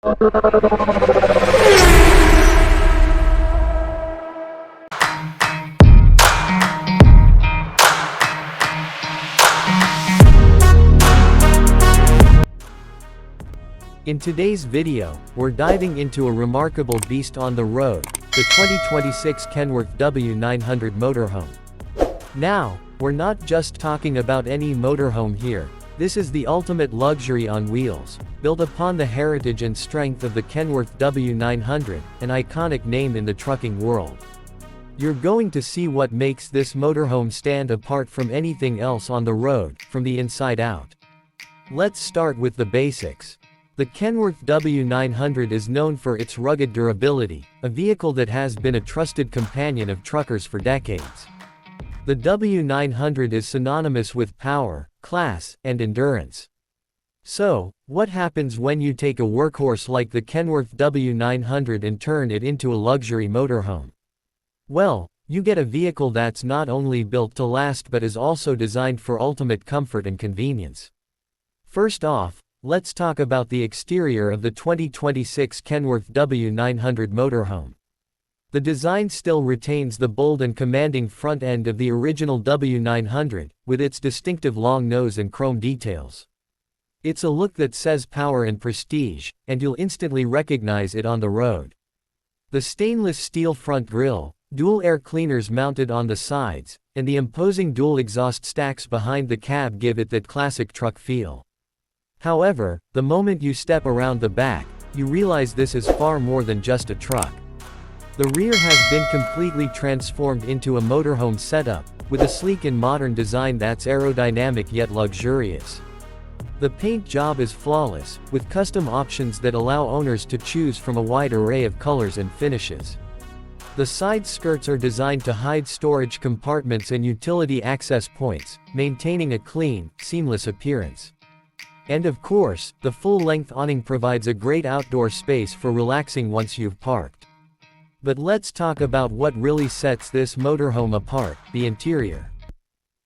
In today's video, we're diving into a remarkable beast on the road, the 2026 Kenworth W900 Motorhome. Now, we're not just talking about any motorhome here. This is the ultimate luxury on wheels, built upon the heritage and strength of the Kenworth W900, an iconic name in the trucking world. You're going to see what makes this motorhome stand apart from anything else on the road, from the inside out. Let's start with the basics. The Kenworth W900 is known for its rugged durability, a vehicle that has been a trusted companion of truckers for decades. The W900 is synonymous with power, class, and endurance. So, what happens when you take a workhorse like the Kenworth W900 and turn it into a luxury motorhome? Well, you get a vehicle that's not only built to last but is also designed for ultimate comfort and convenience. First off, let's talk about the exterior of the 2026 Kenworth W900 Motorhome. The design still retains the bold and commanding front end of the original W900, with its distinctive long nose and chrome details. It's a look that says power and prestige, and you'll instantly recognize it on the road. The stainless steel front grille, dual air cleaners mounted on the sides, and the imposing dual exhaust stacks behind the cab give it that classic truck feel. However, the moment you step around the back, you realize this is far more than just a truck. The rear has been completely transformed into a motorhome setup, with a sleek and modern design that's aerodynamic yet luxurious. The paint job is flawless, with custom options that allow owners to choose from a wide array of colors and finishes. The side skirts are designed to hide storage compartments and utility access points, maintaining a clean, seamless appearance. And of course, the full-length awning provides a great outdoor space for relaxing once you've parked. But let's talk about what really sets this motorhome apart, the interior.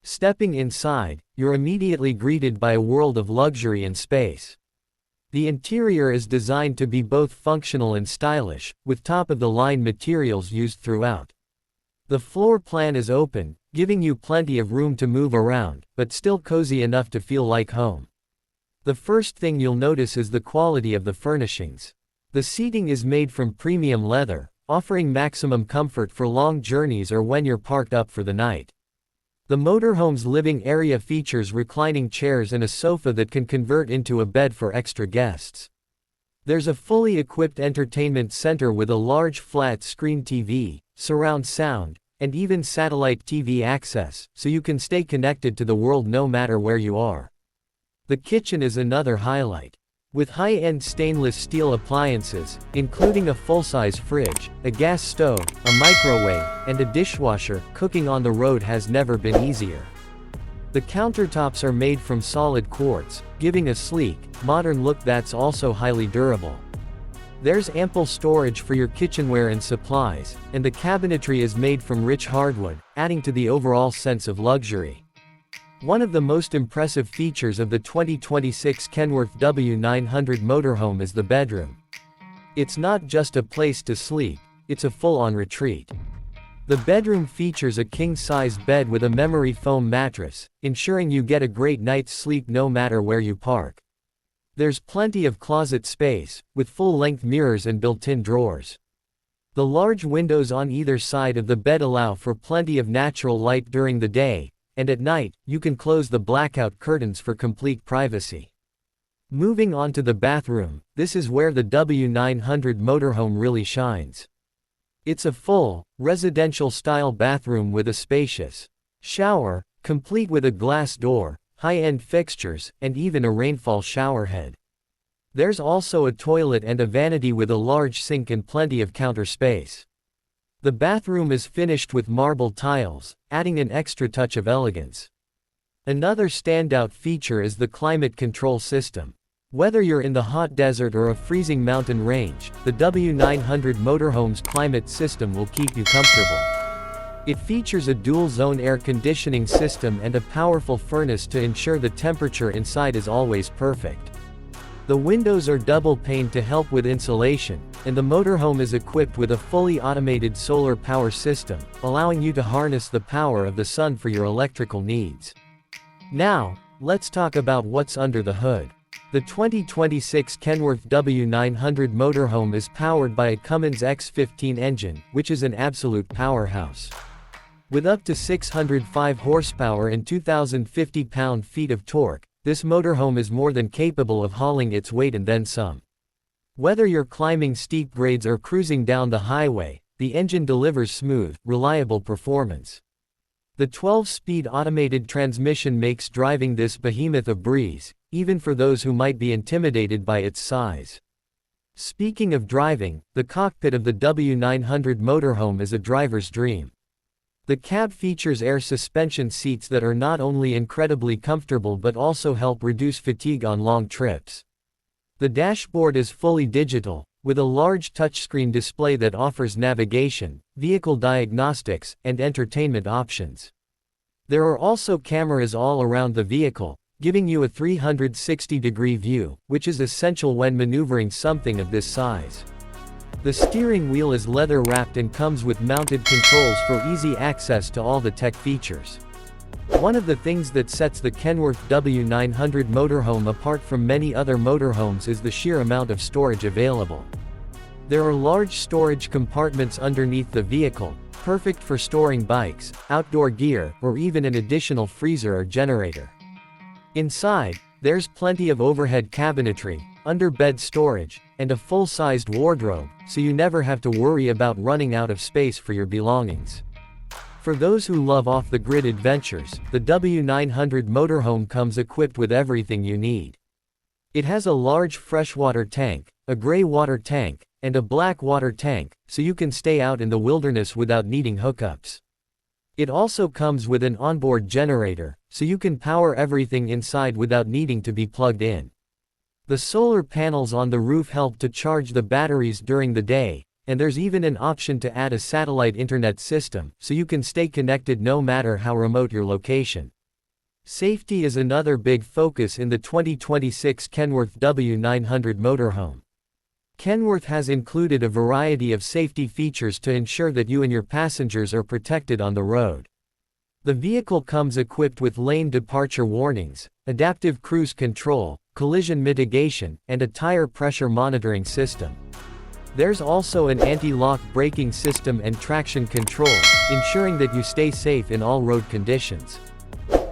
Stepping inside, you're immediately greeted by a world of luxury and space. The interior is designed to be both functional and stylish, with top-of-the-line materials used throughout. The floor plan is open, giving you plenty of room to move around, but still cozy enough to feel like home. The first thing you'll notice is the quality of the furnishings. The seating is made from premium leather, offering maximum comfort for long journeys or when you're parked up for the night. The motorhome's living area features reclining chairs and a sofa that can convert into a bed for extra guests. There's a fully equipped entertainment center with a large flat-screen TV, surround sound, and even satellite TV access, so you can stay connected to the world no matter where you are. The kitchen is another highlight. With high-end stainless steel appliances, including a full-size fridge, a gas stove, a microwave, and a dishwasher, cooking on the road has never been easier. The countertops are made from solid quartz, giving a sleek, modern look that's also highly durable. There's ample storage for your kitchenware and supplies, and the cabinetry is made from rich hardwood, adding to the overall sense of luxury. One of the most impressive features of the 2026 Kenworth W900 Motorhome is the bedroom. It's not just a place to sleep, it's a full-on retreat. The bedroom features a king-size bed with a memory foam mattress, ensuring you get a great night's sleep no matter where you park. There's plenty of closet space, with full-length mirrors and built-in drawers. The large windows on either side of the bed allow for plenty of natural light during the day, and at night, you can close the blackout curtains for complete privacy. Moving on to the bathroom, this is where the W900 Motorhome really shines. It's a full, residential-style bathroom with a spacious shower, complete with a glass door, high-end fixtures, and even a rainfall shower head. There's also a toilet and a vanity with a large sink and plenty of counter space. The bathroom is finished with marble tiles, adding an extra touch of elegance. Another standout feature is the climate control system. Whether you're in the hot desert or a freezing mountain range, the W900 Motorhome's climate system will keep you comfortable. It features a dual-zone air conditioning system and a powerful furnace to ensure the temperature inside is always perfect. The windows are double-paned to help with insulation, and the motorhome is equipped with a fully automated solar power system, allowing you to harness the power of the sun for your electrical needs. Now, let's talk about what's under the hood. The 2026 Kenworth W900 Motorhome is powered by a Cummins X15 engine, which is an absolute powerhouse. With up to 605 horsepower and 2,050 pound-feet of torque, this motorhome is more than capable of hauling its weight and then some. Whether you're climbing steep grades or cruising down the highway, the engine delivers smooth, reliable performance. The 12-speed automated transmission makes driving this behemoth a breeze, even for those who might be intimidated by its size. Speaking of driving, the cockpit of the W900 Motorhome is a driver's dream. The cab features air suspension seats that are not only incredibly comfortable but also help reduce fatigue on long trips. The dashboard is fully digital, with a large touchscreen display that offers navigation, vehicle diagnostics, and entertainment options. There are also cameras all around the vehicle, giving you a 360-degree view, which is essential when maneuvering something of this size. The steering wheel is leather-wrapped and comes with mounted controls for easy access to all the tech features. One of the things that sets the Kenworth W900 Motorhome apart from many other motorhomes is the sheer amount of storage available. There are large storage compartments underneath the vehicle, perfect for storing bikes, outdoor gear, or even an additional freezer or generator. Inside, there's plenty of overhead cabinetry, under-bed storage, and a full-sized wardrobe, so you never have to worry about running out of space for your belongings. For those who love off-the-grid adventures, the W900 Motorhome comes equipped with everything you need. It has a large freshwater tank, a gray water tank, and a black water tank, so you can stay out in the wilderness without needing hookups. It also comes with an onboard generator, so you can power everything inside without needing to be plugged in. The solar panels on the roof help to charge the batteries during the day, and there's even an option to add a satellite internet system, so you can stay connected no matter how remote your location. Safety is another big focus in the 2026 Kenworth W900 Motorhome. Kenworth has included a variety of safety features to ensure that you and your passengers are protected on the road. The vehicle comes equipped with lane departure warnings, adaptive cruise control, collision mitigation, and a tire pressure monitoring system. There's also an anti-lock braking system and traction control, ensuring that you stay safe in all road conditions.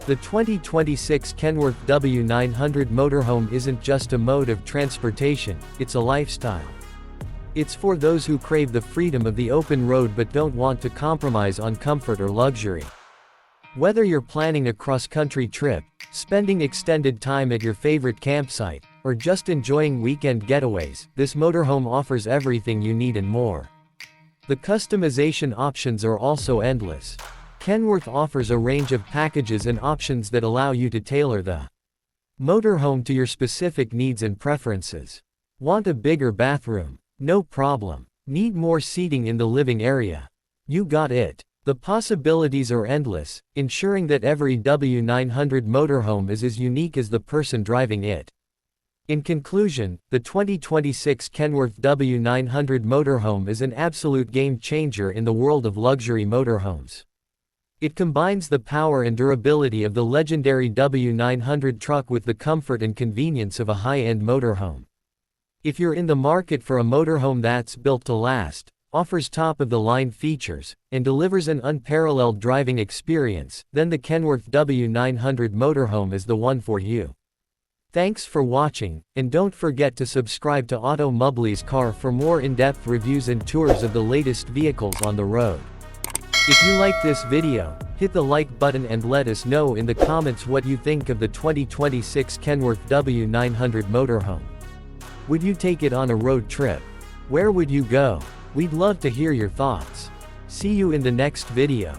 The 2026 Kenworth W900 Motorhome isn't just a mode of transportation, it's a lifestyle. It's for those who crave the freedom of the open road but don't want to compromise on comfort or luxury. Whether you're planning a cross-country trip, spending extended time at your favorite campsite, or just enjoying weekend getaways, this motorhome offers everything you need and more. The customization options are also endless. Kenworth offers a range of packages and options that allow you to tailor the motorhome to your specific needs and preferences. Want a bigger bathroom? No problem. Need more seating in the living area? You got it. The possibilities are endless, ensuring that every W900 motorhome is as unique as the person driving it. In conclusion, the 2026 Kenworth W900 Motorhome is an absolute game-changer in the world of luxury motorhomes. It combines the power and durability of the legendary W900 truck with the comfort and convenience of a high-end motorhome. If you're in the market for a motorhome that's built to last, offers top-of-the-line features, and delivers an unparalleled driving experience, then the Kenworth W900 Motorhome is the one for you. Thanks for watching, and don't forget to subscribe to Auto Mubli's Car for more in-depth reviews and tours of the latest vehicles on the road. If you like this video, hit the like button and let us know in the comments what you think of the 2026 Kenworth W900 Motorhome. Would you take it on a road trip? Where would you go? We'd love to hear your thoughts. See you in the next video.